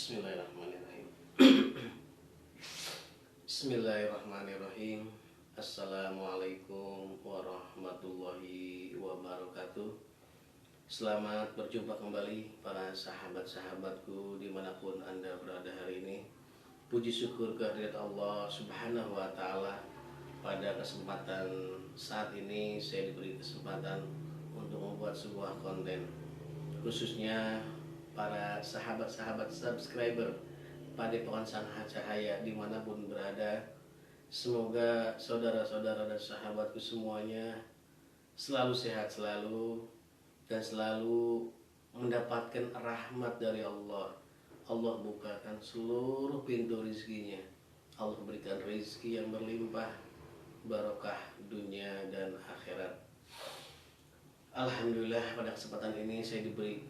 Bismillahirrahmanirrahim. Bismillahirrahmanirrahim. Assalamualaikum warahmatullahi wabarakatuh. Selamat berjumpa kembali para sahabat-sahabatku dimanapun Anda berada hari ini. Puji syukur kehadirat Allah Subhanahu wa Ta'ala. Pada kesempatan saat ini saya diberi kesempatan untuk membuat sebuah konten, khususnya para sahabat-sahabat subscriber Padepokan Sang Cahaya dimanapun berada. Semoga saudara-saudara dan sahabatku semuanya selalu sehat selalu dan selalu mendapatkan rahmat dari Allah. Allah bukakan seluruh pintu rezekinya. Allah berikan rezeki yang berlimpah, barokah dunia dan akhirat. Alhamdulillah, pada kesempatan ini saya diberi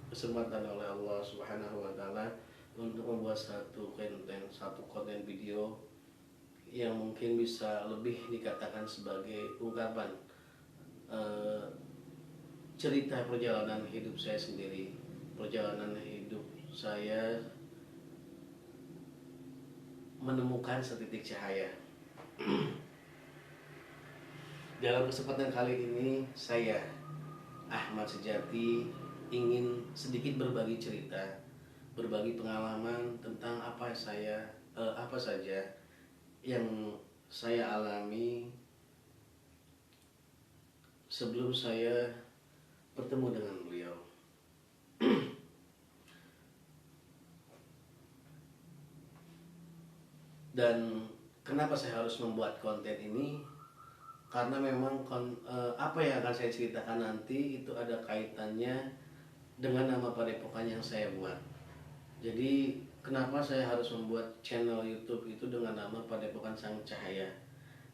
kesempatan oleh Allah Subhanahu wa Ta'ala untuk membuat satu konten video yang mungkin bisa lebih dikatakan sebagai ungkapan cerita perjalanan hidup saya sendiri, perjalanan hidup saya menemukan setitik cahaya. Dalam kesempatan kali ini saya, Ahmad Sejati, ingin sedikit berbagi cerita, berbagi pengalaman tentang apa saja yang saya alami sebelum saya bertemu dengan beliau. Dan kenapa saya harus membuat konten ini? Karena memang apa yang akan saya ceritakan nanti itu ada kaitannya dengan nama padepokan yang saya buat. Jadi kenapa saya harus membuat channel YouTube itu dengan nama Padepokan Sang Cahaya?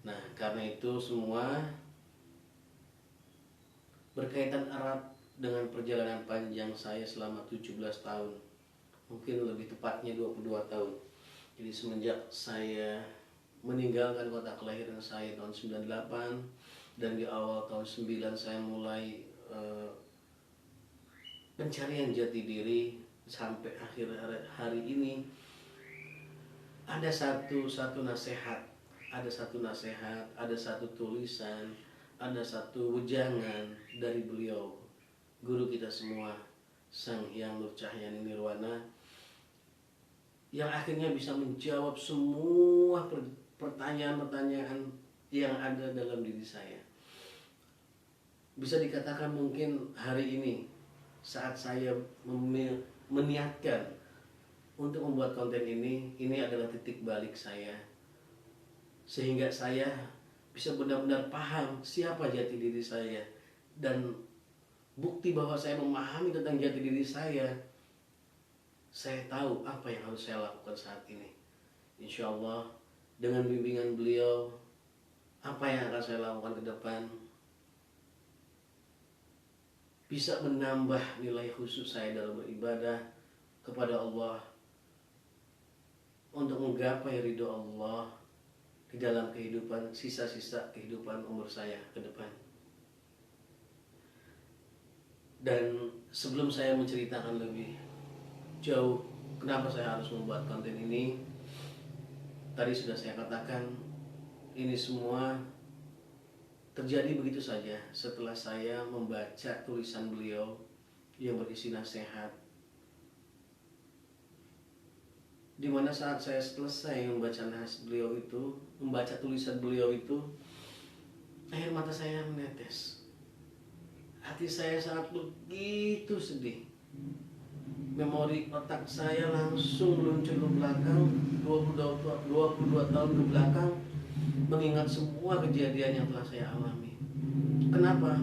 Nah, karena itu semua berkaitan erat dengan perjalanan panjang saya selama 17 tahun. Mungkin lebih tepatnya 22 tahun. Jadi semenjak saya meninggalkan kota kelahiran saya tahun 98 dan di awal tahun 9 saya mulai pencarian jati diri sampai akhir hari ini. Ada satu nasihat, ada satu tulisan, ada satu wejangan dari beliau, guru kita semua, Sang Hyang Nur Cahyani Nirwana, yang akhirnya bisa menjawab semua pertanyaan-pertanyaan yang ada dalam diri saya. Bisa dikatakan mungkin hari ini saat saya meniatkan untuk membuat konten ini adalah titik balik saya, sehingga saya bisa benar-benar paham siapa jati diri saya, dan bukti bahwa saya memahami tentang jati diri saya tahu apa yang harus saya lakukan saat ini. Insya Allah dengan bimbingan beliau, apa yang akan saya lakukan ke depan bisa menambah nilai khusyuk saya dalam beribadah kepada Allah, untuk menggapai ridho Allah di dalam kehidupan, sisa-sisa kehidupan umur saya ke depan. Dan sebelum saya menceritakan lebih jauh kenapa saya harus membuat konten ini, tadi sudah saya katakan, ini semua terjadi begitu saja setelah saya membaca tulisan beliau yang berisi nasihat, dimana saat saya selesai membaca tulisan beliau itu, air mata saya menetes. Hati saya sangat begitu sedih. Memori otak saya langsung meluncur ke belakang 22 tahun ke belakang, mengingat semua kejadian yang telah saya alami. Kenapa?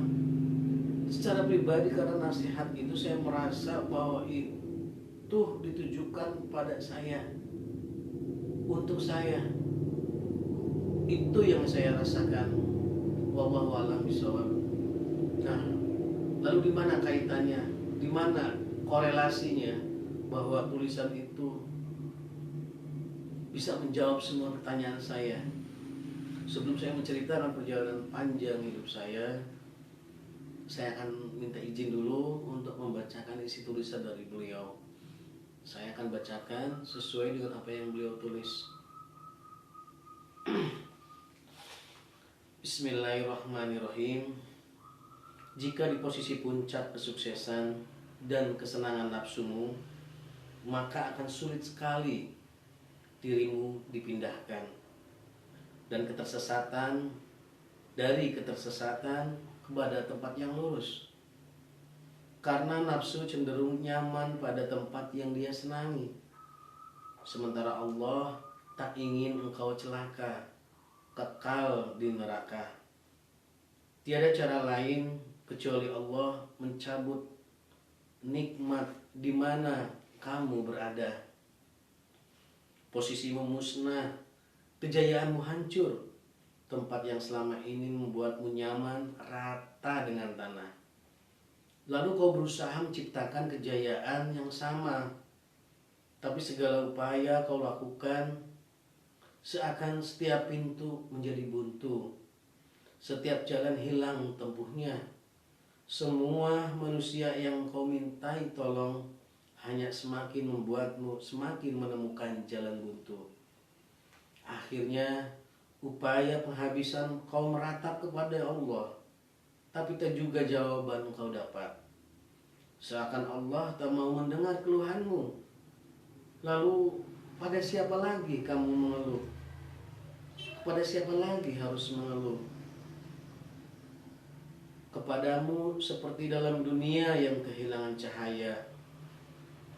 Secara pribadi, karena nasihat itu saya merasa bahwa itu ditujukan pada saya, untuk saya. Itu yang saya rasakan. Wallahu a'lam bishawab. Nah, lalu di mana kaitannya? Di mana korelasinya bahwa tulisan itu bisa menjawab semua pertanyaan saya? Sebelum saya menceritakan perjalanan panjang hidup saya akan minta izin dulu untuk membacakan isi tulisan dari beliau. Saya akan bacakan sesuai dengan apa yang beliau tulis. Bismillahirrahmanirrahim. Jika di posisi puncak kesuksesan dan kesenangan nafsumu, maka akan sulit sekali dirimu dipindahkan dan dari ketersesatan kepada tempat yang lurus. Karena nafsu cenderung nyaman pada tempat yang dia senangi. Sementara Allah tak ingin engkau celaka, kekal di neraka. Tiada cara lain kecuali Allah mencabut nikmat di mana kamu berada. Posisimu musnah, kejayaanmu hancur. Tempat yang selama ini membuatmu nyaman rata dengan tanah. Lalu kau berusaha menciptakan kejayaan yang sama, tapi segala upaya kau lakukan seakan setiap pintu menjadi buntu, setiap jalan hilang tempuhnya. Semua manusia yang kau mintai tolong hanya semakin membuatmu semakin menemukan jalan buntu. Akhirnya upaya penghabisan kau meratap kepada Allah, tapi tak juga jawaban kau dapat. Seakan Allah tak mau mendengar keluhanmu. Lalu pada siapa lagi kamu mengeluh? Kepada siapa lagi harus mengeluh? Kepadamu seperti dalam dunia yang kehilangan cahaya.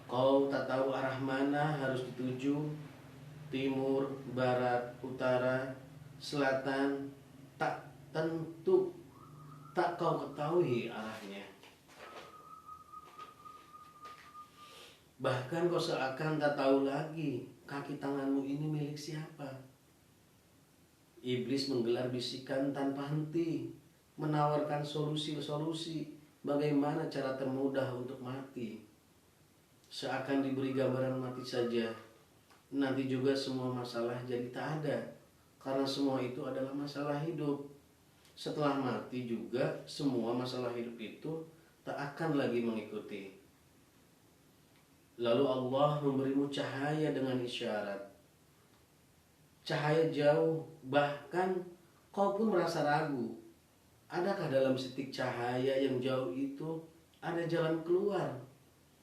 Kau tak tahu arah mana harus dituju, timur, barat, utara, selatan, tak tentu, tak kau ketahui arahnya. Bahkan kau seakan tak tahu lagi kaki tanganmu ini milik siapa. Iblis menggelar bisikan tanpa henti, menawarkan solusi-solusi bagaimana cara termudah untuk mati. Seakan diberi gambaran mati saja, nanti juga semua masalah jadi tak ada, karena semua itu adalah masalah hidup. Setelah mati juga semua masalah hidup itu tak akan lagi mengikuti. Lalu Allah memberimu cahaya dengan isyarat. Cahaya jauh, bahkan kau pun merasa ragu. Adakah dalam setik cahaya yang jauh itu ada jalan keluar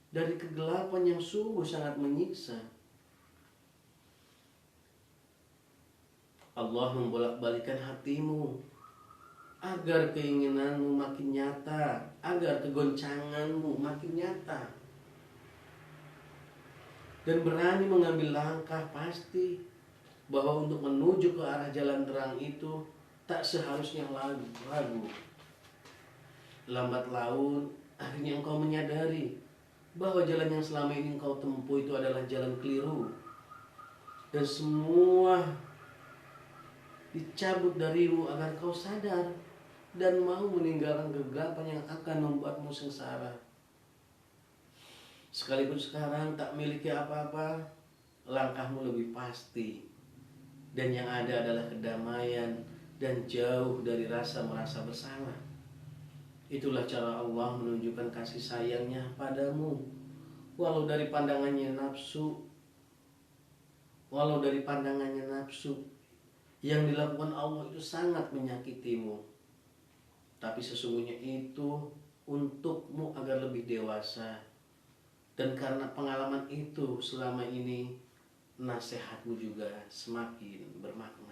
dari kegelapan yang sungguh sangat menyiksa? Allah membolak-balikan hatimu agar keinginanmu makin nyata, agar kegoncanganmu makin nyata, dan berani mengambil langkah pasti bahwa untuk menuju ke arah jalan terang itu tak seharusnya ragu. Lambat laun akhirnya engkau menyadari bahwa jalan yang selama ini engkau tempuh itu adalah jalan keliru, dan semua dicabut darimu agar kau sadar dan mau meninggalkan kegelapan yang akan membuatmu sengsara. Sekalipun sekarang tak miliki apa-apa, langkahmu lebih pasti, dan yang ada adalah kedamaian dan jauh dari rasa merasa bersalah. Itulah cara Allah menunjukkan kasih sayangnya padamu, walau dari pandangannya nafsu, yang dilakukan Allah itu sangat menyakitimu. Tapi sesungguhnya itu untukmu agar lebih dewasa. Dan karena pengalaman itu selama ini, nasihatmu juga semakin bermakna.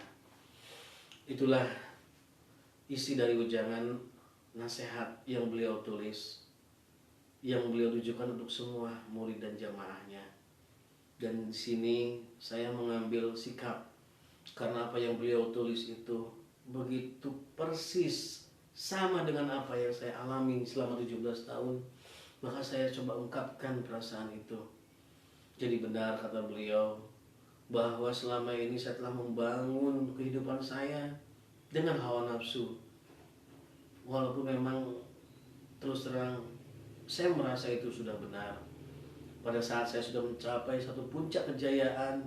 Itulah isi dari ujangan nasihat yang beliau tulis, yang beliau tujukan untuk semua murid dan jamaahnya. Dan di sini saya mengambil sikap, karena apa yang beliau tulis itu begitu persis sama dengan apa yang saya alami selama 17 tahun. Maka saya coba ungkapkan perasaan itu. Jadi benar kata beliau bahwa selama ini saya telah membangun kehidupan saya dengan hawa nafsu. Walaupun memang terus terang saya merasa itu sudah benar. Pada saat saya sudah mencapai satu puncak kejayaan,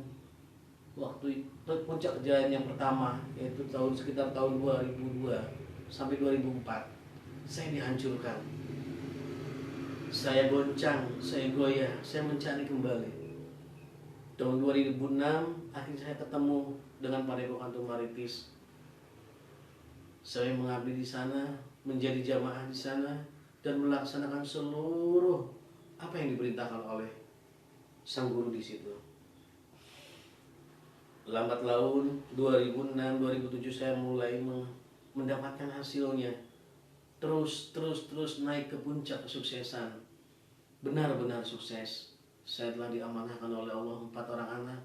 waktu puncak kejayaan yang pertama, yaitu sekitar tahun 2002 sampai 2004, saya dihancurkan. Saya goncang, saya goyah, saya mencari kembali. Tahun 2006 akhirnya saya ketemu dengan Padepokan Tumaritis. Saya mengabdi di sana, menjadi jamaah di sana, dan melaksanakan seluruh apa yang diperintahkan oleh sang guru di situ. Lambat laun 2006-2007 saya mulai mendapatkan hasilnya. Terus naik ke puncak kesuksesan. Benar-benar sukses. Saya telah diamanahkan oleh Allah 4 orang anak.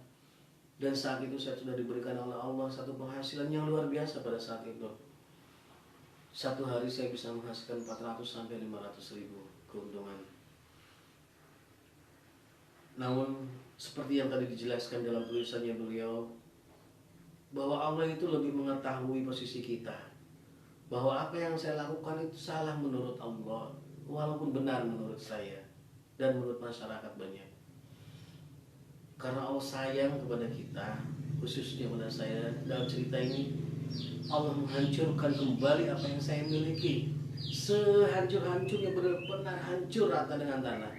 Dan saat itu saya sudah diberikan oleh Allah satu penghasilan yang luar biasa pada saat itu. Satu hari saya bisa menghasilkan 400-500 ribu keuntungan. Namun seperti yang tadi dijelaskan dalam tulisannya beliau, bahwa Allah itu lebih mengetahui posisi kita, bahwa apa yang saya lakukan itu salah menurut Allah, walaupun benar menurut saya dan menurut masyarakat banyak. Karena Allah sayang kepada kita, khususnya pada saya dalam cerita ini, Allah menghancurkan kembali apa yang saya miliki, sehancur-hancurnya, benar-benar hancur rata dengan tanah.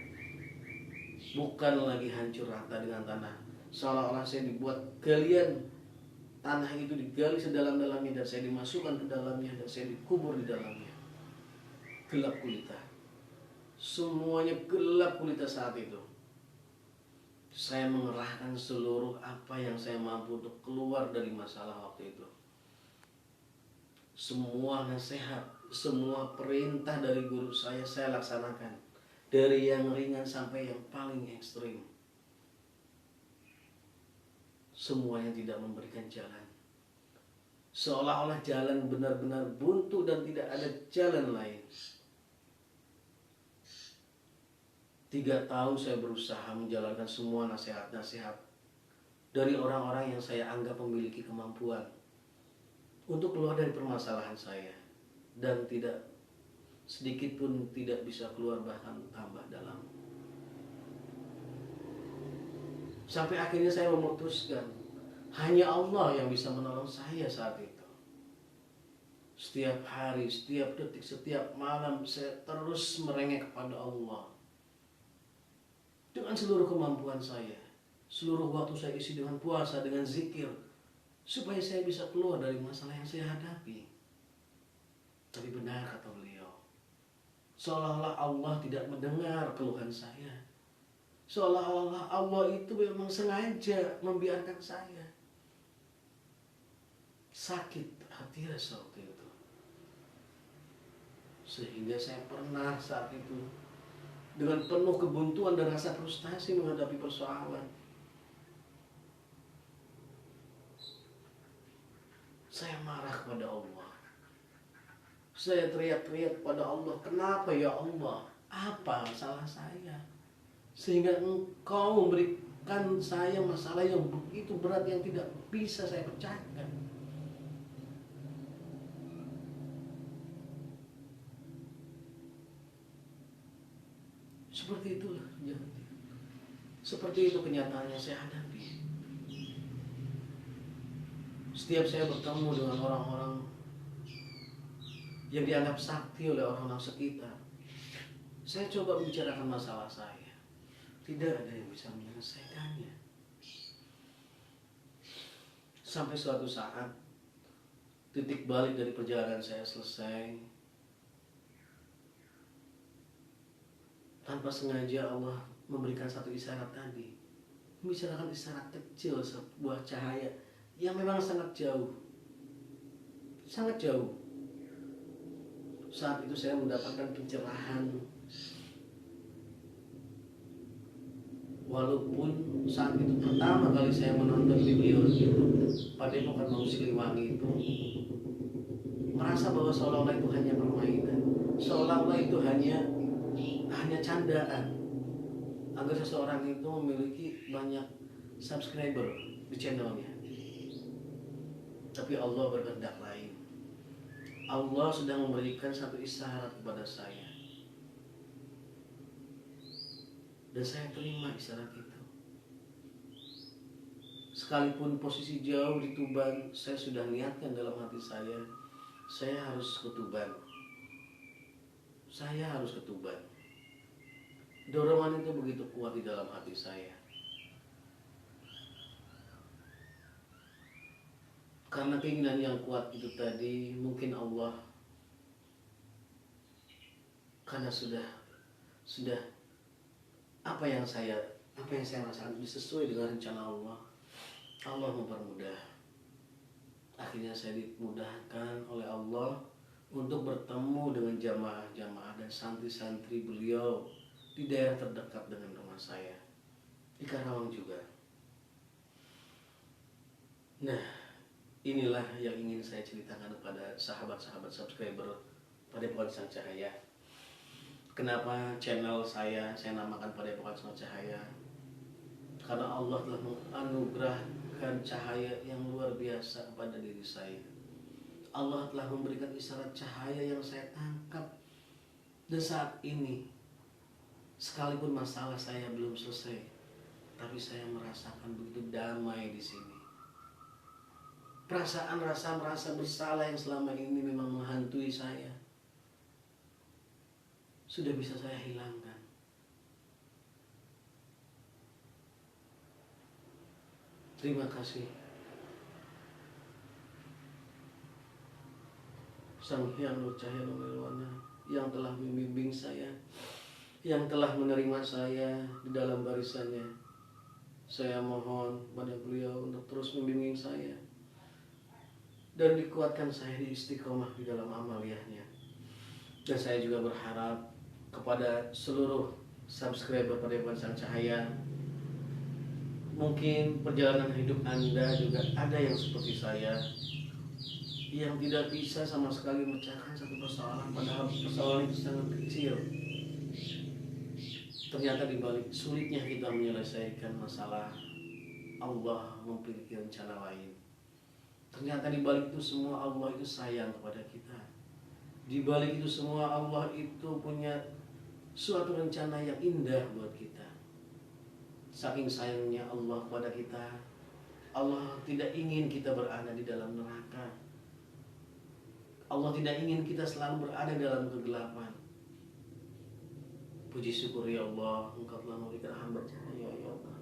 Bukan lagi hancur rata dengan tanah, seolah-olah saya dibuat galian, tanah itu digali sedalam-dalamnya dan saya dimasukkan ke dalamnya dan saya dikubur di dalamnya. Gelap gulita, semuanya gelap gulita saat itu. Saya mengerahkan seluruh apa yang saya mampu untuk keluar dari masalah waktu itu. Semua nasihat, semua perintah dari guru saya laksanakan, dari yang ringan sampai yang paling ekstrim. Semuanya tidak memberikan jalan. Seolah-olah jalan benar-benar buntu dan tidak ada jalan lain. 3 tahun saya berusaha menjalankan semua nasihat-nasihat dari orang-orang yang saya anggap memiliki kemampuan untuk keluar dari permasalahan saya, dan tidak sedikit pun tidak bisa keluar, bahkan tambah dalam. Sampai akhirnya saya memutuskan hanya Allah yang bisa menolong saya saat itu. Setiap hari, setiap detik, setiap malam saya terus merengek kepada Allah. Dengan seluruh kemampuan saya, seluruh waktu saya isi dengan puasa, dengan zikir, supaya saya bisa keluar dari masalah yang saya hadapi. Tapi benar kata beliau, seolah-olah Allah tidak mendengar keluhan saya. Seolah-olah Allah itu memang sengaja membiarkan saya sakit hati rasa waktu itu. Sehingga saya pernah saat itu dengan penuh kebuntuan dan rasa frustasi menghadapi persoalan. Saya marah kepada Allah. Saya teriak-teriak kepada Allah, kenapa ya Allah? Apa salah saya? Sehingga Engkau memberikan saya masalah yang begitu berat yang tidak bisa saya pecahkan. Seperti itulah, seperti itu kenyataan yang saya hadapi. Setiap saya bertemu dengan orang-orang yang dianggap sakti oleh orang-orang sekitar, saya coba membicarakan masalah saya. Tidak ada yang bisa menyelesaikannya. Sampai suatu saat, titik balik dari perjalanan saya selesai. Tanpa sengaja Allah memberikan satu isyarat tadi. Membicarakan isyarat kecil, sebuah cahaya yang memang sangat jauh. Sangat jauh. Saat itu saya mendapatkan pencerahan. Walaupun saat itu pertama kali saya menonton video itu, Padepokan Mau Siliwangi itu, merasa bahwa seolah-olah itu hanya permainan, seolah-olah itu hanya candaan agar seseorang itu memiliki banyak subscriber di channelnya. Tapi Allah berkehendak lain. Allah sedang memberikan satu isyarat kepada saya, dan saya terima isyarat itu. Sekalipun posisi jauh di Tuban, saya sudah niatkan dalam hati saya harus ke Tuban. Saya harus ke Tuban. Dorongan itu begitu kuat di dalam hati saya. Karena keinginan yang kuat itu tadi, mungkin Allah karena sudah apa yang saya rasakan sesuai dengan rencana Allah. Allah mempermudah. Akhirnya saya dimudahkan oleh Allah untuk bertemu dengan jamaah-jamaah dan santri-santri beliau di daerah terdekat dengan rumah saya, di Karawang juga. Nah, inilah yang ingin saya ceritakan kepada sahabat-sahabat subscriber Padepokan Sang Cahaya. Kenapa channel saya namakan Padepokan Sang Cahaya? Karena Allah telah menganugerahkan cahaya yang luar biasa kepada diri saya. Allah telah memberikan isyarat cahaya yang saya tangkap. Dan saat ini, sekalipun masalah saya belum selesai, tapi saya merasakan begitu damai di sini. Perasaan merasa bersalah yang selama ini memang menghantui saya sudah bisa saya hilangkan. Terima kasih Sang Hyang Nur Cahaya Nurwana yang telah membimbing saya, yang telah menerima saya di dalam barisannya. Saya mohon pada beliau untuk terus membimbing saya dan dikuatkan saya di istiqomah di dalam amaliyahnya. Dan saya juga berharap kepada seluruh subscriber Padepokan Sang Cahaya, mungkin perjalanan hidup Anda juga ada yang seperti saya, yang tidak bisa sama sekali memecahkan satu persoalan, padahal persoalan itu sangat kecil. Ternyata di balik sulitnya kita menyelesaikan masalah, Allah memiliki rencana lain. Ternyata di balik itu semua Allah itu sayang kepada kita. Di balik itu semua Allah itu punya suatu rencana yang indah buat kita. Saking sayangnya Allah kepada kita, Allah tidak ingin kita berada di dalam neraka. Allah tidak ingin kita selalu berada dalam kegelapan. Puji syukur ya Allah, Engkau telah memberikan hamba cahaya ya Allah.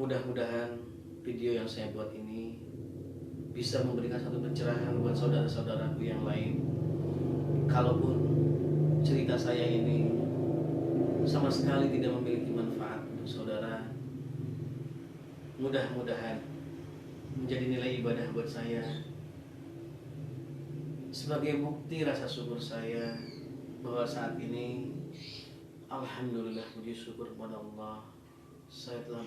Mudah-mudahan video yang saya buat ini bisa memberikan satu pencerahan buat saudara-saudaraku yang lain. Kalaupun cerita saya ini sama sekali tidak memiliki manfaat untuk saudara, mudah-mudahan menjadi nilai ibadah buat saya, sebagai bukti rasa syukur saya bahwa saat ini alhamdulillah, puji syukur kepada Allah, saya telah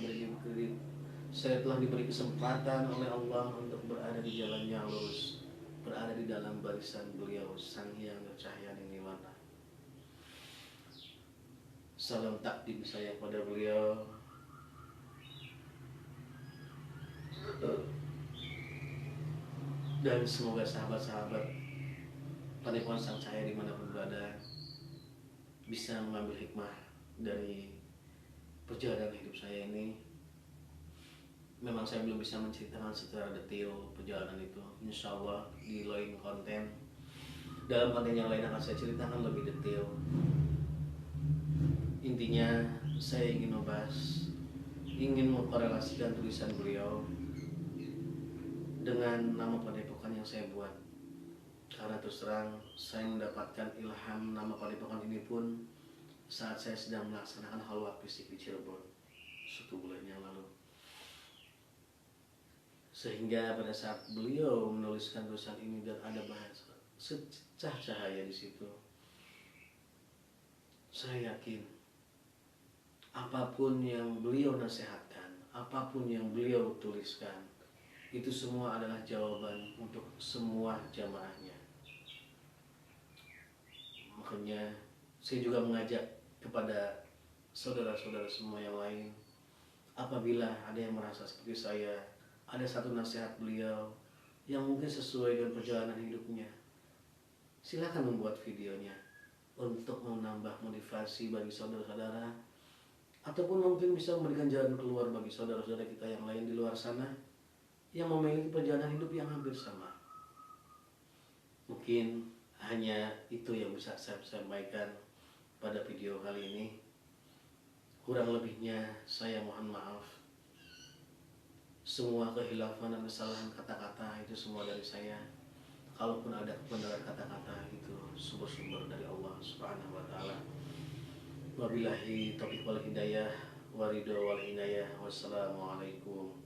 diberi kesempatan oleh Allah untuk berada di jalan yang lurus, berada di dalam barisan beliau Sang Hyang Nur Cahaya Nurwana. Salam takdim saya kepada beliau. Dan semoga sahabat-sahabat Padepokan Sang Cahaya dimanapun berada bisa mengambil hikmah dari perjalanan hidup saya ini. Memang saya belum bisa menceritakan secara detail perjalanan itu. Insya Allah di lain konten, dalam konten yang lain akan saya ceritakan lebih detail. Intinya saya ingin mengkorelasikan tulisan beliau dengan nama padepokan yang saya buat. Karena terus terang saya mendapatkan ilham nama padepokan ini pun saat saya sedang melaksanakan halwa fisik di Cirebon 1 bulan yang lalu. Sehingga pada saat beliau menuliskan tulisan ini dan ada bahasa secah cahaya di situ, saya yakin apapun yang beliau nasihatkan, apapun yang beliau tuliskan, itu semua adalah jawaban untuk semua jamaahnya. Makanya saya juga mengajak kepada saudara-saudara semua yang lain, apabila ada yang merasa seperti saya, ada satu nasihat beliau yang mungkin sesuai dengan perjalanan hidupnya, silakan membuat videonya untuk menambah motivasi bagi saudara-saudara, ataupun mungkin bisa memberikan jalan keluar bagi saudara-saudara kita yang lain di luar sana yang memiliki perjalanan hidup yang hampir sama. Mungkin hanya itu yang bisa saya sampaikan. pada video kali ini. Kurang lebihnya saya mohon maaf. Semua kehilafan dan kesalahan kata-kata itu semua dari saya. Kalaupun ada kebenaran kata-kata itu sumber-sumber dari Allah Subhanahu wa taala. Wabillahi taufiq wal hidayah, waridho wal inayah. Wassalamualaikum